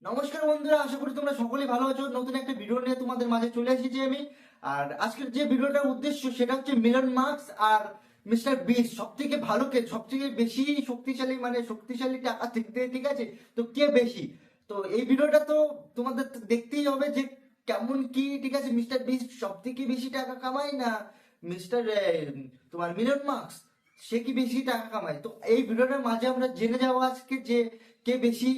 নমস্কার বন্ধুরা, আশা করি তোমরা সকলেই ভালো আছো। নতুন একটা ভিডিও নিয়ে তোমাদের মাঝে চলে এসেছি আমি। আর আজকের যে ভিডিওটার উদ্দেশ্য সেটা হচ্ছে মিলন মার্কস আর মিস্টার বিস্ট সব থেকে ভালো কে, সব থেকে বেশি শক্তিশালী, মানে শক্তিশালী টাকা থেকে, ঠিক আছে? তো কে বেশি? তো এই ভিডিওটা তো তোমাদের তো দেখতেই হবে যে কেমন কি, ঠিক আছে? মিস্টার বিস্ট সব থেকে বেশি টাকা কামায় না মিস্টার তোমার মিলন মার্কস সে কি বেশি টাকা কামায়? তো এই ভিডিওটার মাঝে আমরা জেনে যাবো আজকে যে কে বেশি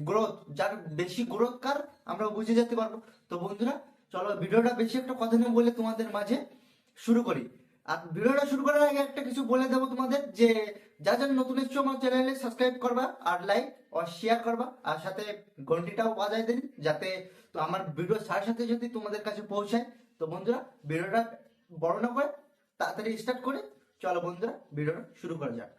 গ্রোথ, যার বেশি গ্রোথ কার, আমরা বুঝে যেতে পারবো। তো বন্ধুরা চলো ভিডিওটা বেশি একটা কথা নেই বলে তোমাদের মাঝে শুরু করি। আর ভিডিওটা শুরু করার আগে একটা কিছু বলে দেবো তোমাদের, যে যা যা নতুন এসছো আমার চ্যানেলে সাবস্ক্রাইব করবা আর লাইক আর শেয়ার করবা, আর সাথে ঘন্টিটাও বাজায় দিন যাতে তো আমার ভিডিও সাথে সাথে যদি তোমাদের কাছে পৌঁছায়। তো বন্ধুরা ভিডিওটা বড় না করে তাড়াতাড়ি স্টার্ট করে চলো বন্ধুরা ভিডিওটা শুরু করা যাক।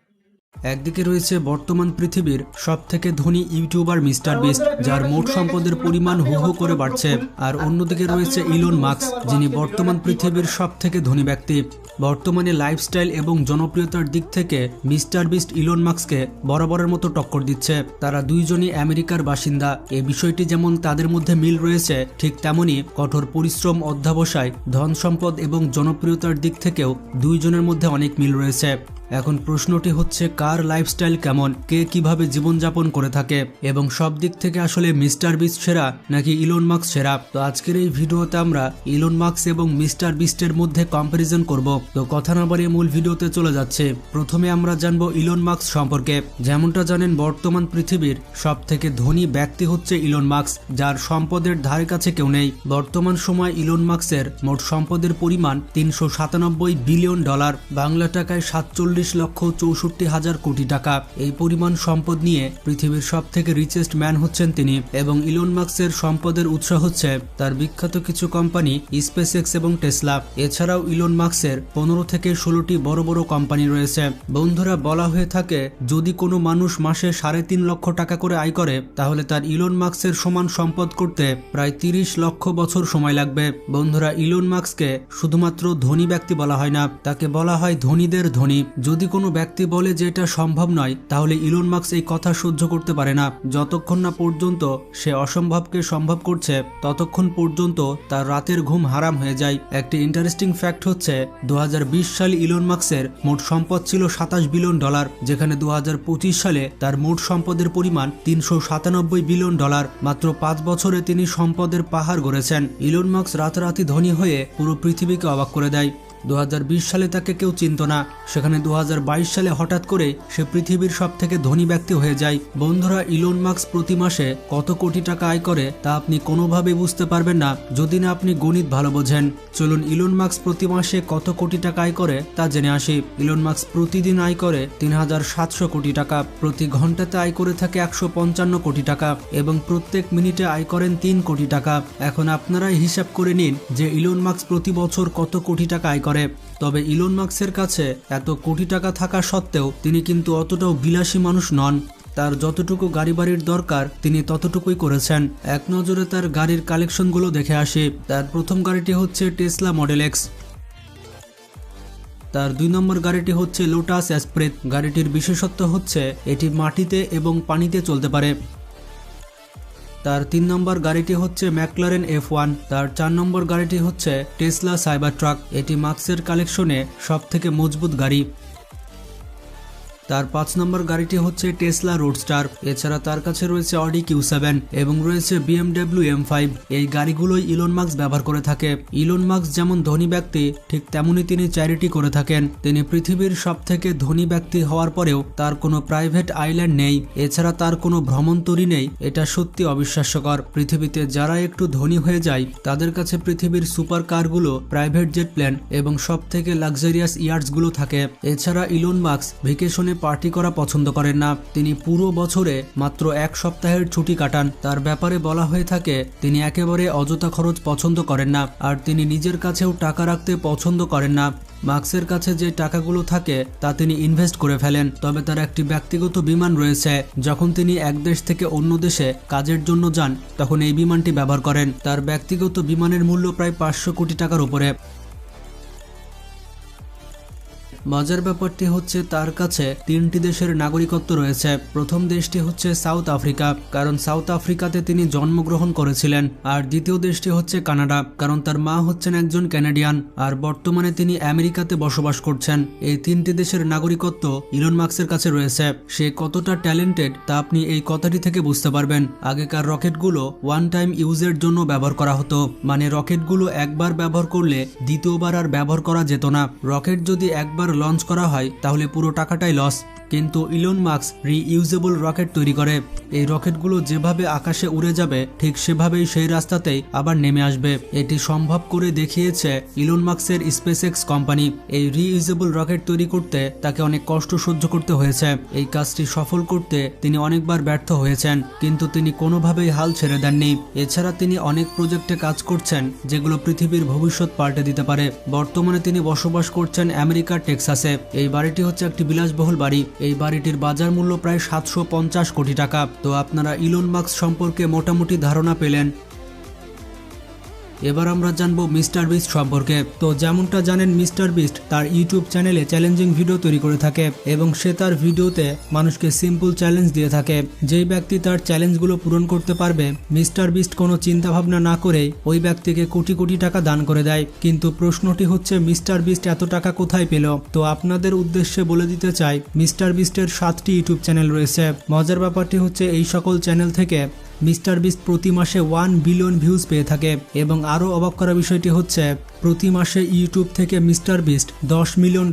একদিকে রয়েছে বর্তমান পৃথিবীর সবথেকে ধনী ইউটিউবার মিস্টার বিস্ট, যার মোট সম্পদের পরিমাণ হু হু করে বাড়ছে। আর অন্যদিকে রয়েছে ইলন মাস্ক, যিনি বর্তমান পৃথিবীর সবথেকে ধনী ব্যক্তি। বর্তমানে লাইফস্টাইল এবং জনপ্রিয়তার দিক থেকে মিস্টার বিস্ট ইলন মাস্ককে বরাবরের মতো টক্কর দিচ্ছে। তারা দুইজনই আমেরিকার বাসিন্দা। এই বিষয়টি যেমন তাদের মধ্যে মিল রয়েছে, ঠিক তেমনই কঠোর পরিশ্রম, অধ্যবসায়, ধন সম্পদ এবং জনপ্রিয়তার দিক থেকেও দুইজনের মধ্যে অনেক মিল রয়েছে। এখন প্রশ্নটি হচ্ছে, কার লাইফস্টাইল কেমন, কে কিভাবে জীবনযাপন করে থাকে, এবং সব দিক থেকে আসলে মিস্টার বিস্ট সেরা নাকি ইলন মাস্ক সেরা? তো আজকের এই ভিডিওতে আমরা ইলন মাস্ক এবং মিস্টার বিস্টের মধ্যে কম্পারিজন করব। তো কথা না বাড়িয়ে মূল ভিডিওতে চলে যাচ্ছে। প্রথমে আমরা জানবো ইলন মাস্ক সম্পর্কে। যেমনটা জানেন, বর্তমান পৃথিবীর সব থেকে ধনী ব্যক্তি হচ্ছে ইলন মাস্ক, যার সম্পদের ধারে কাছে কেউ নেই। বর্তমান সময় ইলন মাস্কের মোট সম্পদের পরিমাণ $397 বিলিয়ন, বাংলা টাকায় 47,64,000 কোটি টাকা। এই পরিমাণ সম্পদ নিয়ে পৃথিবীর সব থেকে রিচেস্ট ম্যান হচ্ছেন তিনি। এবং ইলন মাস্কের সম্পদের উৎস হচ্ছে তার বিখ্যাত কিছু কোম্পানি স্পেস এক্স এবং টেসলা। এছাড়াও ইলন মাস্কের 15 থেকে 16টি বড় বড় কোম্পানি রয়েছে। বন্ধুরা, বলা হয়ে থাকে যদি কোনো মানুষ মাসে 3.5 লক্ষ টাকা করে আয় করে, তাহলে তার ইলন মাস্কের সমান সম্পদ করতে প্রায় 30 লক্ষ বছর সময় লাগবে। বন্ধুরা, ইলন মাস্ককে শুধুমাত্র ধনী ব্যক্তি বলা হয় না, তাকে বলা হয় ধনীদের ধনী। যদি কোনো ব্যক্তি বলে যে এটা সম্ভব নয়, তাহলে ইলন মাস্ক এই কথা সহ্য করতে পারে না। যতক্ষণ না পর্যন্ত সে অসম্ভবকে সম্ভব করছে, ততক্ষণ পর্যন্ত তার রাতের ঘুম হারাম হয়ে যায়। একটি ইন্টারেস্টিং ফ্যাক্ট হচ্ছে 2020 সালে ইলন মাস্কের মোট সম্পদ ছিল $27 বিলিয়ন, যেখানে 2025 সালে তার মোট সম্পদের পরিমাণ $397 বিলিয়ন। মাত্র 5 বছরে তিনি সম্পদের পাহাড় গড়েছেন। ইলন মাস্ক রাতারাতি ধনী হয়ে পুরো পৃথিবীকে অবাক করে দেয়। 2020 সালে তাকে কেউ চিনত না, সেখানে 2022 সালে হঠাৎ করে সে পৃথিবীর সব থেকে ধনী ব্যক্তি হয়ে যায়। বন্ধুরা, ইলন মাস্ক প্রতি মাসে কত কোটি টাকা আয় করে তা আপনি কোনোভাবে বুঝতে পারবেন না যদি না আপনি গণিত ভালো বোঝেন। চলুন ইলন মাস্ক প্রতি মাসে কত কোটি টাকা আয় করে তা জেনে আসি। ইলন মাস্ক প্রতিদিন আয় করে 3700 কোটি টাকা, প্রতি ঘন্টাতে আয় করে থাকে 155 কোটি টাকা, এবং প্রত্যেক মিনিটে আয় করেন 3 কোটি টাকা। এখন আপনারাই হিসাব করে নিন যে ইলন মাস্ক প্রতি বছর কত কোটি টাকা আয় করে। তবে ইলন মাস্কের কাছে এত কোটি টাকা থাকা সত্ত্বেও তিনি কিন্তু অতটাও বিলাসী মানুষ নন। তার যতটুকু গাড়ি বাড়ির দরকার তিনি ততটুকুই করেছেন। এক নজরে তার গাড়ির কালেকশনগুলো দেখে আসি। তার প্রথম গাড়িটি হচ্ছে টেসলা মডেল এক্স। তার 2 নম্বর গাড়িটি হচ্ছে লোটাস এসপ্রেস। গাড়িটির বিশেষত্ব হচ্ছে এটি মাটিতে এবং পানিতে চলতে পারে। তার 3 নম্বর গাড়িটি হচ্ছে ম্যাকলারেন F1। তার 4 নম্বর গাড়িটি হচ্ছে টেসলা সাইবার ট্রাক। এটি মাস্কের কালেকশনে সব থেকে মজবুত গাড়ি। তার 5 নম্বর গাড়িটি হচ্ছে টেসলা রোডস্টার। এছাড়া তার কাছে রয়েছে অডি Q7 এবং রয়েছে BMW M5। এই গাড়িগুলোই ইলন মাস্ক ব্যবহার করে থাকে। ইলন মাস্ক যেমন ধনী ব্যক্তি, ঠিক তেমনি তিনি চ্যারিটি করে থাকেন। তিনি পৃথিবীর সব থেকে ধনী ব্যক্তি হওয়ার পরেও তার কোনো প্রাইভেট আইল্যান্ড নেই, এছাড়া তার কোনো ভ্রমণতরী নেই। এটা সত্যি অবিশ্বাস্যকর। পৃথিবীতে যারা একটু ধনী হয়ে যায় তাদের কাছে পৃথিবীর সুপার কারগুলো, প্রাইভেট জেট প্লেন এবং সব থেকে লাক্সারিয়াস ইয়ার্ডসগুলো থাকে। এছাড়া ইলন মাস্ক ভ্যাকেশনে পার্টি করা পছন্দ করেন না। তিনি পুরো বছরে মাত্র 1 সপ্তাহের ছুটি কাটান। তার ব্যাপারে বলা হয়ে থাকে তিনি একেবারে অযথা খরচ পছন্দ করেন না, আর তিনি নিজের কাছেও টাকা রাখতে পছন্দ করেন না। মাস্কের কাছে যে টাকাগুলো থাকে তা তিনি ইনভেস্ট করে ফেলেন। তবে তার একটি ব্যক্তিগত বিমান রয়েছে। যখন তিনি এক দেশ থেকে অন্য দেশে কাজের জন্য যান, তখন এই বিমানটি ব্যবহার করেন। তার ব্যক্তিগত বিমানের মূল্য প্রায় 500 কোটি টাকার উপরে। মজার ব্যাপারটি হচ্ছে তার কাছে 3টি দেশের নাগরিকত্ব রয়েছে। প্রথম দেশটি হচ্ছে সাউথ আফ্রিকা, কারণ সাউথ আফ্রিকাতে তিনি জন্মগ্রহণ করেছিলেন। আর দ্বিতীয় দেশটি হচ্ছে কানাডা, কারণ তার মা হচ্ছেন একজন কানাডিয়ান আর বর্তমানে তিনি আমেরিকাতে বসবাস করছেন। এই 3টি দেশের নাগরিকত্ব ইলন মাস্কের কাছে রয়েছে। সে কতটা ট্যালেন্টেড তা আপনি এই কথাটি থেকে বুঝতে পারবেন। আগেকার রকেটগুলো ওয়ান টাইম ইউজের জন্য ব্যবহার করা হতো, মানে রকেটগুলো একবার ব্যবহার করলে দ্বিতীয়বার আর ব্যবহার করা যেত না। রকেট যদি একবার লঞ্চ করা হয় তাহলে পুরো টাকাটাই লস। কিন্তু ইলন মাস্ক রিইউজেবল রকেট তৈরি করে। এই রকেটগুলো যেভাবে আকাশে উড়ে যাবে ঠিক সেভাবেই সেই রাস্তাতেই আবার নেমে আসবে। এটি সম্ভব করে দেখিয়েছে ইলন মাস্কের স্পেসএক্স কোম্পানি। এই রিইউজেবল রকেট তৈরি করতে তাকে অনেক কষ্ট সহ্য করতে হয়েছে। এই কাজটি সফল করতে তিনি অনেকবার ব্যর্থ হয়েছেন, কিন্তু তিনি কোনোভাবেই হাল ছেড়ে দেননি। এছাড়া তিনি অনেক প্রজেক্টে কাজ করছেন যেগুলো পৃথিবীর ভবিষ্যৎ পাল্টে দিতে পারে। বর্তমানে তিনি বসবাস করছেন আমেরিকার টেক্সাসে। এই বাড়িটি হচ্ছে একটি বিলাসবহুল বাড়ি। এই বাড়িটির বাজার মূল্য প্রায় 750 কোটি টাকা। তো আপনারা ইলন মাস্ক সম্পর্কে মোটামুটি ধারণা পেলেন। এবার আমরা জানবো মিস্টার বিস্ট সম্পর্কে। তো যেমনটা জানেন, মিস্টার বিস্ট তার ইউটিউব চ্যানেলে চ্যালেঞ্জিং ভিডিও তৈরি করে থাকে এবং সে তার ভিডিওতে মানুষকে সিম্পল চ্যালেঞ্জ দিয়ে থাকে। যেই ব্যক্তি তার চ্যালেঞ্জগুলো পূরণ করতে পারবে, মিস্টার বিস্ট কোনো চিন্তা ভাবনা না করেই ওই ব্যক্তিকে কোটি কোটি টাকা দান করে দেয়। কিন্তু প্রশ্নটি হচ্ছে, মিস্টার বিস্ট এত টাকা কোথায় পেল? তো আপনাদের উদ্দেশ্যে বলে দিতে চাই, মিস্টার বিস্টের 7টি ইউটিউব চ্যানেল রয়েছে। মজার ব্যাপারটি হচ্ছে এই সকল চ্যানেল থেকে মিস্টার বিস্ট প্রতি মাসে 1 বিলিয়ন ভিউজ পেয়ে থাকে। এবং আরও অবাক করা বিষয়টি হচ্ছে, প্রতি মাসে ইউটিউব থেকে মিস্টার বিস্ট $10 মিলিয়ন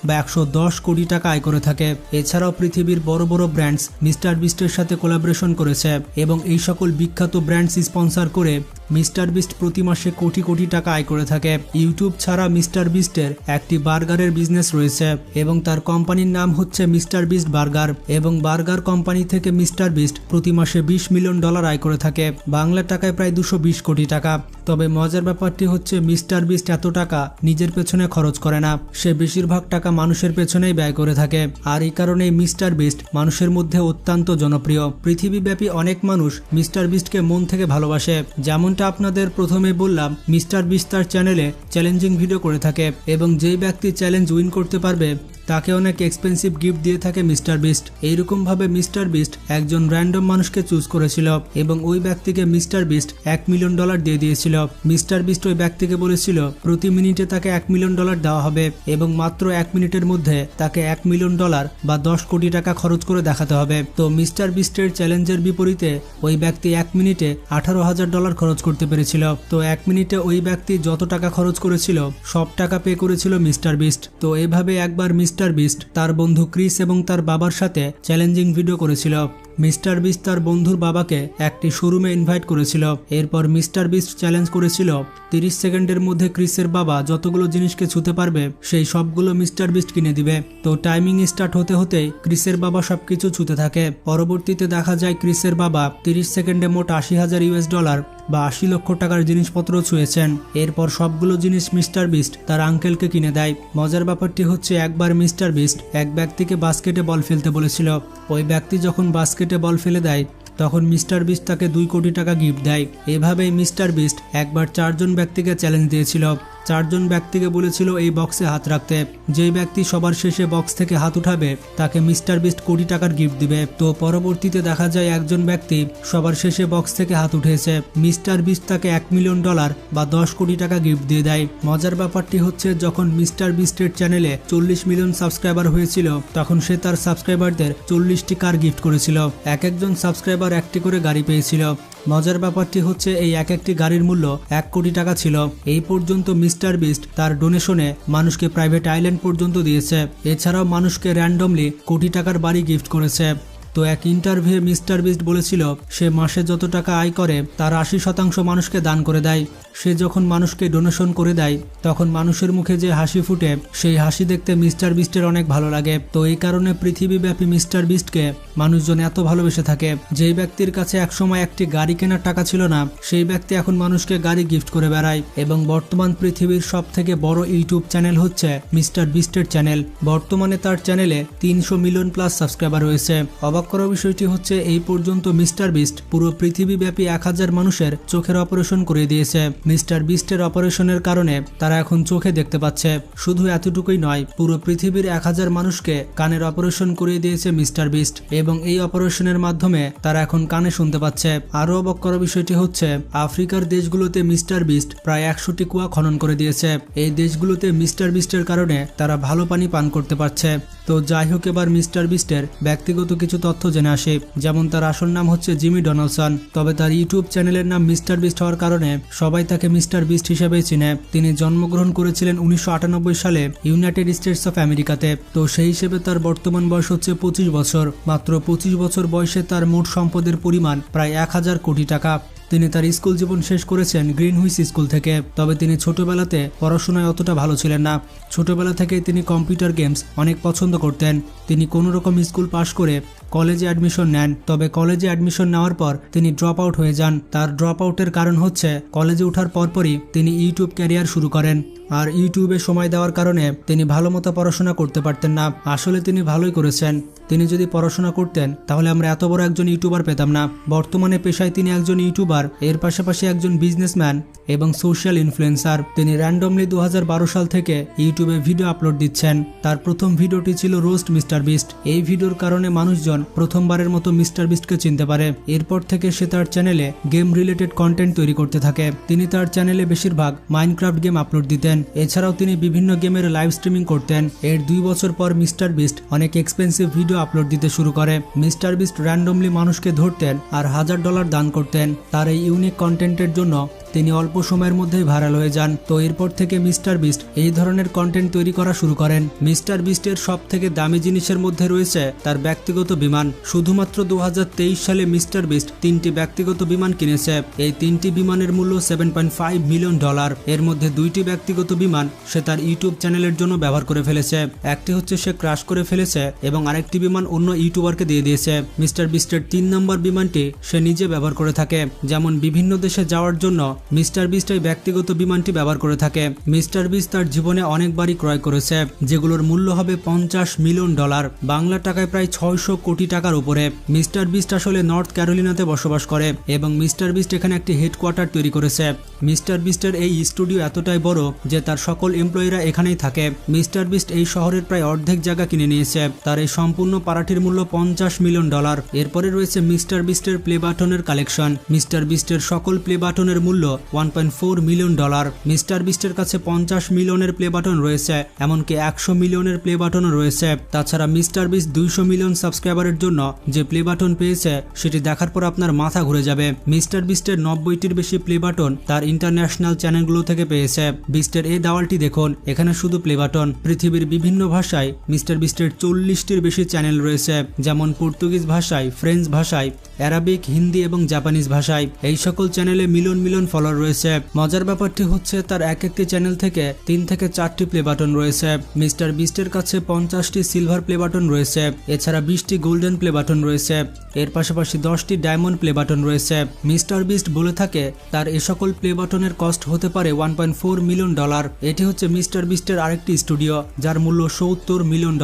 বা 110 কোটি টাকা আয় করে থাকে। এছাড়াও পৃথিবীর বড় বড় ব্র্যান্ডস মিস্টার বিস্টের সাথে কোলাবোরেশন করেছে এবং এই সকল বিখ্যাত ব্র্যান্ডস স্পন্সর করে মিস্টার বিস্ট প্রতি মাসে কোটি কোটি টাকা আয় করে থাকে। ইউটিউব ছাড়া মিস্টার বিস্টের একটি বার্গারের বিজনেস রয়েছে এবং তার কোম্পানির নাম হচ্ছে মিস্টার বিস্ট বার্গার। এবং বার্গার কোম্পানি থেকে মিস্টার বিস্ট প্রতি মাসে $20 মিলিয়ন আয় করে থাকে, বাংলা টাকায় প্রায় 220 কোটি টাকা। তবে মজার ব্যাপারটি হচ্ছে, মিস্টার বিস্ট এত টাকা নিজের পেছনে খরচ করে না, সে বেশিরভাগ টাকা মানুষের পেছনেই ব্যয় করে থাকে। আর এই কারণেই মিস্টার বিস্ট মানুষের মধ্যে অত্যন্ত জনপ্রিয়। পৃথিবীব্যাপী অনেক মানুষ মিস্টার বিস্টকে মন থেকে ভালোবাসে। যেমনটা আপনাদের প্রথমে বললাম, মিস্টার বিস্ট তার চ্যানেলে চ্যালেঞ্জিং ভিডিও করে থাকে এবং যেই ব্যক্তি চ্যালেঞ্জ উইন করতে পারবে তাকে অনেক এক্সপেন্সিভ গিফট দিয়ে থাকে মিস্টার বিস্ট। এইরকম ভাবে মিস্টার বিস্ট একজন র্যান্ডম মানুষকে চুজ করেছিল এবং ওই ব্যক্তিকে মিস্টার বিস্ট $1 মিলিয়ন দিয়ে দিয়েছিল। মিস্টার বিস্ট ওই ব্যক্তিকে বলেছিল প্রতি মিনিটে তাকে $1 মিলিয়ন দেওয়া হবে এবং মাত্র 1 মিনিটের মধ্যে তাকে $1 মিলিয়ন বা 10 কোটি টাকা খরচ করে দেখাতে হবে। তো মিস্টার বিস্টের চ্যালেঞ্জের বিপরীতে ওই ব্যক্তি 1 মিনিটে $18,000 খরচ করতে পেরেছিল। তো 1 মিনিটে ওই ব্যক্তি যত টাকা খরচ করেছিল সব টাকা পে করেছিল মিস্টার বিস্ট। তো এভাবে একবার মিস্টার বিস্ট তার বন্ধু ক্রিস এবং তার বাবার সাথে চ্যালেঞ্জিং ভিডিও করেছিল। মিস্টার বিস্ট তার বন্ধুর বাবাকে একটি শোরুমে ইনভাইট করেছিল। এরপর মিস্টার বিস্ট চ্যালেঞ্জ করেছিল 30 সেকেন্ডের মধ্যে ক্রিসের বাবা যতগুলো জিনিসকে ছুঁতে পারবে সেই সবগুলো মিস্টার বিস্ট কিনে দিবে। তো টাইমিং স্টার্ট হতে হতেই ক্রিসের বাবা সবকিছু ছুঁতে থাকে। পরবর্তীতে দেখা যায় ক্রিসের বাবা 30 সেকেন্ডে মোট $80,000 বা 80 লক্ষ টাকার জিনিসপত্র ছুঁয়েছেন। এরপর সবগুলো জিনিস মিস্টার বিস্ট তার আঙ্কেলকে কিনে দেয়। মজার ব্যাপারটি হচ্ছে, একবার মিস্টার বিস্ট এক ব্যক্তিকে বাস্কেটে বল ফেলতে বলেছিল। ওই ব্যক্তি যখন বাস্কেটে বল ফেলে দেয় তখন মিস্টার বিস্ট তাকে 2 কোটি টাকা গিফট দেয়। এভাবেই মিস্টার বিস্ট একবার 4 জন ব্যক্তিকে চ্যালেঞ্জ দিয়েছিল। 4 জন ব্যক্তিকে বলেছিল এই বক্সে হাত রাখতে। যেই ব্যক্তি সবার শেষে বক্স থেকে হাত উঠাবে তাকে মিস্টার বিস্ট কোটি টাকার গিফট দিবে। তো পরবর্তীতে দেখা যায় একজন ব্যক্তি সবার শেষে বক্স থেকে হাত উঠেছে। মিস্টার বিস্ট তাকে $1 মিলিয়ন বা 10 কোটি টাকা গিফট দিয়ে দেয়। মজার ব্যাপারটি হচ্ছে, যখন মিস্টার বিস্টের চ্যানেলে 40 মিলিয়ন সাবস্ক্রাইবার হয়েছিল তখন সে তার সাবস্ক্রাইবারদের 40টি কার গিফট করেছিল। এক একজন সাবস্ক্রাইবার একটি করে গাড়ি পেয়েছিল। মজার ব্যাপারটি হচ্ছে, এই এক একটি গাড়ির মূল্য 1 কোটি টাকা ছিল। এই পর্যন্ত মিস্টার বিস্ট তার ডোনেশনে মানুষকে প্রাইভেট আইল্যান্ড পর্যন্ত দিয়েছে। এছাড়াও মানুষকে র্যান্ডমলি কোটি টাকার বাড়ি গিফট করেছে। তো এক ইন্টারভিউয়ে মিস্টার বিস্ট বলেছিল সে মাসে যত টাকা আয় করে তার 80% মানুষকে দান করে দেয়। সে যখন মানুষকে ডোনেশন করে দেয় তখন মানুষের মুখে যে হাসি ফুটে সেই হাসি দেখতে মিস্টার বিস্টের অনেক ভালো লাগে। তো এই কারণে পৃথিবীব্যাপী মিস্টার বিস্টকে মানুষজন এত ভালোবেসে থাকে। যেই ব্যক্তির কাছে একসময় একটি গাড়ি কেনার টাকা ছিল না সেই ব্যক্তি এখন মানুষকে গাড়ি গিফট করে বেড়ায়। এবং বর্তমান পৃথিবীর সব থেকে বড় ইউটিউব চ্যানেল হচ্ছে মিস্টার বিস্টের চ্যানেল। বর্তমানে তার চ্যানেলে 300 মিলিয়ন প্লাস সাবস্ক্রাইবার রয়েছে। অবাক অবাক করা বিষয়টি হচ্ছে এই পর্যন্ত মিস্টার বিস্ট পুরো পৃথিবীব্যাপী 1000 মানুষের চোখের অপারেশন করে দিয়েছে। মিস্টার বিস্টের অপারেশনের কারণে তারা এখন চোখে দেখতে পাচ্ছে। শুধু এতটুকুই নয়, পুরো পৃথিবীর 1000 মানুষকে কানের অপারেশন করে দিয়েছে মিস্টার বিস্ট, এবং এই অপারেশনের মাধ্যমে তারা এখন কানে শুনতে পাচ্ছে। আরও অবাক করা বিষয়টি হচ্ছে আফ্রিকার দেশগুলোতে মিস্টার বিস্ট প্রায় 100টি কুয়া খনন করে দিয়েছে। এই দেশগুলোতে মিস্টার বিস্টের কারণে তারা ভালো পানি পান করতে পারছে। তো যাই হোক, এবার মিস্টার বিস্টের ব্যক্তিগত কিছু তথ্য জেনে আসি। যেমন তার আসল নাম হচ্ছে জিমি ডোনালসন, তবে তার ইউটিউব চ্যানেলের নাম মিস্টার বিস্ট হওয়ার কারণে সবাই তাকে মিস্টার বিস্ট হিসেবে চিনে। তিনি জন্মগ্রহণ করেছিলেন 1998 সালে ইউনাইটেড স্টেটস অফ আমেরিকাতে। তো সেই হিসেবে তার বর্তমান বয়স হচ্ছে 25 বছর। মাত্র 25 বছর বয়সে তার মোট সম্পদের পরিমাণ প্রায় 1000 কোটি টাকা। তিনি তার স্কুল জীবন শেষ করেছেন গ্রিনহুইচ স্কুল থেকে। তবে তিনি ছোটবেলাতে পড়াশোনায় অতটা ভালো ছিলেন না। ছোটবেলা থেকেই তিনি কম্পিউটার গেমস অনেক পছন্দ করতেন। তিনি কোনো রকম স্কুল পাশ করে কলেজে অ্যাডমিশন নেন। তবে কলেজে অ্যাডমিশন নেওয়ার পর তিনি ড্রপ আউট হয়ে যান। তার ড্রপ আউটের কারণ হচ্ছে কলেজে ওঠার পরপরই তিনি ইউটিউব ক্যারিয়ার শুরু করেন। আর ইউটিউবে সময় দেওয়ার কারণে তিনি ভালো মতো পড়াশোনা করতে পারতেন না। আসলে তিনি ভালোই করেছেন। তিনি যদি পড়াশোনা করতেন তাহলে আমরা এত বড় একজন ইউটিউবার পেতাম না। বর্তমানে পেশায় তিনি একজন ইউটিউবার, এর পাশাপাশি একজন বিজনেসম্যান এবং সোশ্যাল ইনফ্লুয়েন্সার। তিনি র্যান্ডমলি 2012 সাল থেকে ইউটিউবে ভিডিও আপলোড দিচ্ছেন। তার প্রথম ভিডিওটি ছিল রোস্ট মিস্টার বিস্ট। এই ভিডিওর কারণে মানুষজন প্রথমবারের মতো মিস্টার বিস্টকে চিনতে পারে। এরপর থেকে সে তার চ্যানেলে গেম রিলেটেড কন্টেন্ট তৈরি করতে থাকে। তিনি তার চ্যানেলে বেশিরভাগ মাইনক্রাফট গেম আপলোড দিতেন। এছাড়াও তিনি বিভিন্ন গেমের লাইভ স্ট্রিমিং করতেন। এর 2 বছর পর মিস্টার বিস্ট অনেক এক্সপেন্সিভ ভিডিও আপলোড দিতে শুরু করে। মিস্টার বিস্ট র্যান্ডমলি মানুষকে ধরতেন আর $1000 দান করতেন। তার এই ইউনিক কন্টেন্টের জন্য তিনি অল্প সময়ের মধ্যেই ভাইরাল হয়ে যান। তো এরপর থেকে মিস্টার বিস্ট এই ধরনের কন্টেন্ট তৈরি করা শুরু করেন। মিস্টার বিস্টের সব থেকে দামি জিনিসের মধ্যে রয়েছে তার ব্যক্তিগত বিমান। শুধুমাত্র 2023 সালে মিস্টার বিস্ট 3টি ব্যক্তিগত বিমান কিনেছে। এই 3টি বিমানের মূল্য $7.5 মিলিয়ন। এর মধ্যে 2টি ব্যক্তিগত বিমান সে তার ইউটিউব চ্যানেলের জন্য ব্যবহার করে ফেলেছে। একটি হচ্ছে সে ক্র্যাশ করে ফেলেছে এবং আরেকটি বিমান অন্য ইউটিউবারকে দিয়ে দিয়েছে। মিস্টার বিস্টের 3 নম্বর বিমানটি সে নিজে ব্যবহার করে থাকে। যেমন বিভিন্ন দেশে যাওয়ার জন্য মিস্টার বিস্ট এই ব্যক্তিগত বিমানটি ব্যবহার করে থাকে। মিস্টার বিস্ট তার জীবনে অনেকবারই ক্রয় করেছে, যেগুলোর মূল্য হবে $50 মিলিয়ন, বাংলা টাকায় প্রায় 600 কোটি টাকার উপরে। মিস্টার বিস্ট আসলে নর্থ ক্যারোলিনাতে বসবাস করে এবং মিস্টার বিস্ট এখানে একটি হেডকোয়ার্টার তৈরি করেছে। মিস্টার বিস্টের এই স্টুডিও এতটাই বড় যে তার সকল এমপ্লয়িরা এখানেই থাকে। মিস্টার বিস্ট এই শহরের প্রায় অর্ধেক জায়গা কিনে নিয়েছে। তার এই সম্পূর্ণ পাড়াটির মূল্য $50 মিলিয়ন। এরপরে রয়েছে মিস্টার বিস্টের প্লে বাটনের কালেকশন। মিস্টার বিস্টের সকল প্লে বাটনের মূল্য $1.4 মিলিয়ন। মিস্টার বিস্টের কাছে 50 মিলিয়নের প্লে বাটন রয়েছে, এমনকি 100 মিলিয়নের প্লে বাটনও রয়েছে। তাছাড়া মিস্টার বিস্ট 200 মিলিয়ন সাবস্ক্রাইবারের জন্য যে প্লে বাটন পেয়েছে সেটি দেখার পর আপনার মাথা ঘুরে যাবে। মিস্টার বিস্টের 90টির বেশি প্লে বাটন তার ইন্টারন্যাশনাল চ্যানেলগুলো থেকে পেয়েছে। বিস্টের এই দাওয়ালটি দেখুন, এখানে শুধু প্লে বাটন। পৃথিবীর বিভিন্ন ভাষায় মিস্টার বিস্টের 40টির বেশি চ্যানেল রয়েছে, যেমন পর্তুগিজ ভাষায়, ফ্রেঞ্চ ভাষায়, অ্যারাবিক, হিন্দি এবং জাপানিজ ভাষায়। এই সকল চ্যানেলে মিলিয়ন মিলিয়ন ফলোয়ার রয়েছে। মজার ব্যাপারটি হচ্ছে তার এক একটি চ্যানেল থেকে 3 থেকে 4টি প্লে বাটন রয়েছে। মিস্টার বিস্টের কাছে 50টি সিলভার প্লে বাটন রয়েছে। এছাড়া 20টি গোল্ডেন প্লে বাটন রয়েছে। এর পাশাপাশি 10টি ডায়মন্ড প্লে বাটন রয়েছে। মিস্টার বিস্ট বলে থাকে তার এ সকল প্লে বাটনের কস্ট হতে পারে $1.4 মিলিয়ন। এটি হচ্ছে মিস্টার বিস্টের আরেকটি স্টুডিও যার মূল্য $70 মিলিয়ন।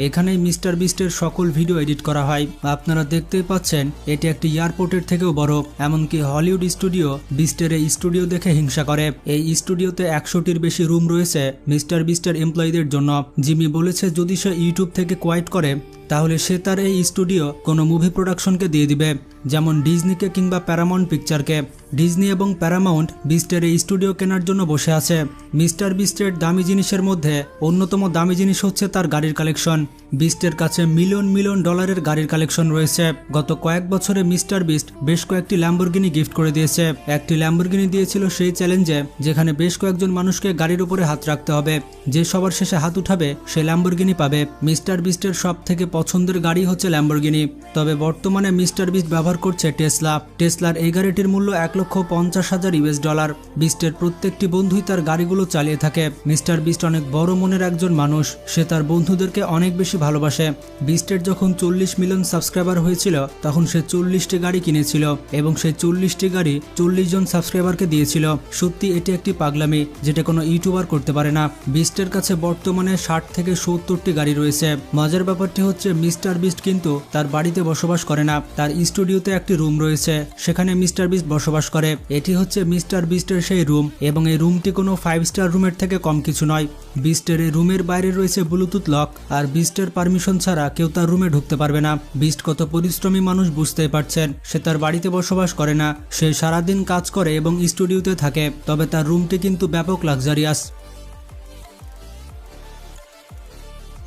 এখানেই মিস্টার বিস্টের সকল ভিডিও এডিট করা হয়। আপনারা দেখতেই পাচ্ছেন এটি একটি এয়ারপোর্টের থেকেও বড়। এমনকি হলিউড স্টুডিও বিস্টের এই স্টুডিও দেখে হিংসা করে। এই স্টুডিওতে 100টির বেশি রুম রয়েছে মিস্টার বিস্টের এমপ্লয়ীদের জন্য। জিমি বলেছে যদি সে ইউটিউব থেকে কোয়াইট করে তাহলে সে তার এই স্টুডিও কোনো মুভি প্রোডাকশনকে দিয়ে দিবে, যেমন ডিজনিকে কিংবা প্যারামাউন্ট পিকচারকে। ডিজনি এবং প্যারামাউন্ট বিস্টের এই স্টুডিও কেনার জন্য বসে আছে। মিস্টার বিস্টের দামি জিনিসের মধ্যে অন্যতম দামি জিনিস হচ্ছে তার গাড়ির কালেকশন। বিস্টের কাছে মিলিয়ন মিলিয়ন ডলারের গাড়ির কালেকশন রয়েছে। গত কয়েক বছরে মিস্টার বিস্ট বেশ কয়েকটি ল্যাম্বরগিনি গিফট করে দিয়েছে। একটি ল্যাম্বরগিনি দিয়েছিল সেই চ্যালেঞ্জে, যেখানে বেশ কয়েকজন মানুষকে গাড়ির উপরে হাত রাখতে হবে। যে সবার শেষে হাত উঠাবে সে ল্যাম্বরগিনি পাবে। মিস্টার বিস্টের সব থেকে পছন্দের গাড়ি হচ্ছে ল্যাম্বরগিনি। তবে বর্তমানে মিস্টার বিস্ট ব্যবহার করছে টেসলা। টেসলার এই গাড়িটির মূল্য $1,50,000। বিস্টের প্রত্যেকটি বন্ধুই তার গাড়িগুলো চালিয়ে থাকে। মিস্টার বিস্ট অনেক বড় মনের একজন মানুষ। সে তার বন্ধুদেরকে অনেক বেশি ভালোবাসে। বিস্টের যখন 40 মিলিয়ন সাবস্ক্রাইবার হয়েছিল তখন সে 40টি গাড়ি কিনেছিল এবং সেই 40টি গাড়ি 40 জন সাবস্ক্রাইবারকে দিয়েছিল। সত্যি এটি একটি পাগলামি যেটা কোনো ইউটিউবার করতে পারে না। বিস্টের কাছে বর্তমানে 60 থেকে 70টি গাড়ি রয়েছে। মজার ব্যাপারটি হচ্ছে হচ্ছে মিস্টার বিস্ট কিন্তু তার বাড়িতে বসবাস করে না, তার স্টুডিওতে একটি রুম রয়েছে, সেখানে মিস্টার বিস্ট বসবাস করে। এটি হচ্ছে মিস্টার বিস্টের সেই রুম এবং এই রুমটি কোনো 5 স্টার রুমের থেকে কম কিছু নয়। বিস্টের এই রুমের বাইরে রয়েছে ব্লুটুথ লক, আর বিস্টের পারমিশন ছাড়া কেউ তার রুমে ঢুকতে পারবে না। বিস্ট কত পরিশ্রমী মানুষ বুঝতেই পারছেন, সে তার বাড়িতে বসবাস করে না, সে সারাদিন কাজ করে এবং স্টুডিওতে থাকে, তবে তার রুমটি কিন্তু ব্যাপক লাক্সারিয়াস।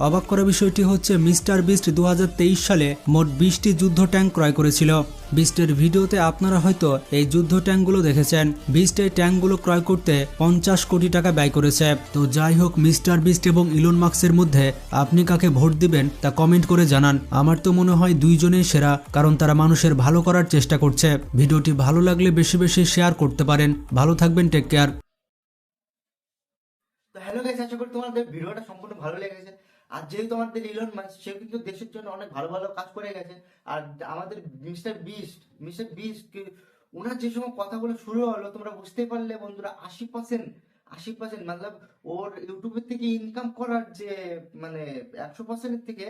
অবাক করা বিষয়টি হচ্ছে মিস্টার বিস্ট 2023 সালে মোট 20টি যুদ্ধ ট্যাঙ্ক ক্রয় করেছিল। বিস্টের ভিডিওতে আপনারা হয়তো এই যুদ্ধ ট্যাঙ্কগুলো দেখেছেন। বিস্ট এই ট্যাঙ্কগুলো ক্রয় করতে 50 কোটি টাকা ব্যয় করেছে। তো যাই হোক, মিস্টার বিস্ট এবং ইলন মাস্কের মধ্যে আপনি কাকে ভোট দিবেন তা কমেন্ট করে জানান। আমার তো মনে হয় দুইজনেই সেরা, কারণ তারা মানুষের ভালো করার চেষ্টা করছে। ভিডিওটি ভালো লাগলে বেশি বেশি শেয়ার করতে পারেন। ভালো থাকবেন, টেক কেয়ার। তো হ্যালো গাইস, আশা করি তোমাদের ভিডিওটা সম্পূর্ণ ভালো লেগেছে। আর যেহেতু আমাদের ইলন মাস্ক, সে কিন্তু দেশের জন্য অনেক ভালো ভালো কাজ করে গেছে। আর আমাদের মিস্টার বিস্ট ওনার যে সময় কথাগুলো শুরু হলো, তোমরা বুঝতে পারলে বন্ধুরা, 80% মানে ওর ইউটিউবের থেকে ইনকাম করার যে মানে 100%-এর থেকে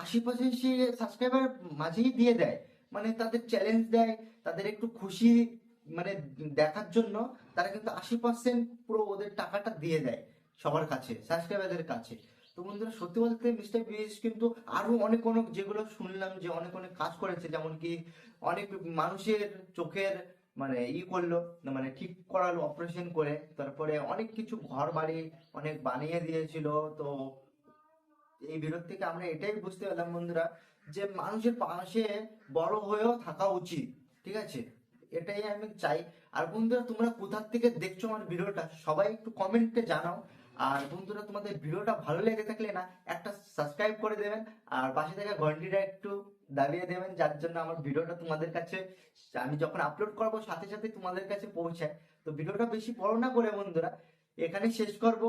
80% সে সাবস্ক্রাইবার মাঝেই দিয়ে দেয়। মানে তাদের চ্যালেঞ্জ দেয়, তাদের একটু খুশি মানে দেখার জন্য তারা কিন্তু 80% পুরো ওদের টাকাটা দিয়ে দেয় সবার কাছে, সাবস্ক্রাইবারদের কাছে। তো বন্ধুরা, সত্যি বলতে মিস্টার বিস্ট কিন্তু আরো অনেক অনেক যেগুলো শুনলাম যে অনেক অনেক কাজ করেছে, যেমন কি অনেক মানুষের চোখের মানে করলো, মানে ঠিক করালো অপারেশন করে, তারপরে অনেক কিছু ঘর বাড়ি অনেক বানিয়ে দিয়েছিল। তো এই ভিডিও থেকে আমরা এটাই বুঝতে পারলাম বন্ধুরা, যে মানুষের পাশে বড় হয়েও থাকা উচিত, ঠিক আছে? এটাই আমি চাই। আর বন্ধুরা, তোমরা কোথা থেকে দেখছো আমার ভিডিওটা সবাই একটু কমেন্টে জানাও। আর বন্ধুরা, তোমাদের ভিডিওটা ভালো লেগে থাকলে না একটা সাবস্ক্রাইব করে দেবেন, আর পাশে থাকা ঘন্টিটা একটু দাবিয়ে দেবেন, যার জন্য আমার ভিডিওটা তোমাদের কাছে আমি যখন আপলোড করবো সাথে সাথে তোমাদের কাছে পৌঁছায়। তো ভিডিওটা বেশি বড় না করে বন্ধুরা এখানে শেষ করবো।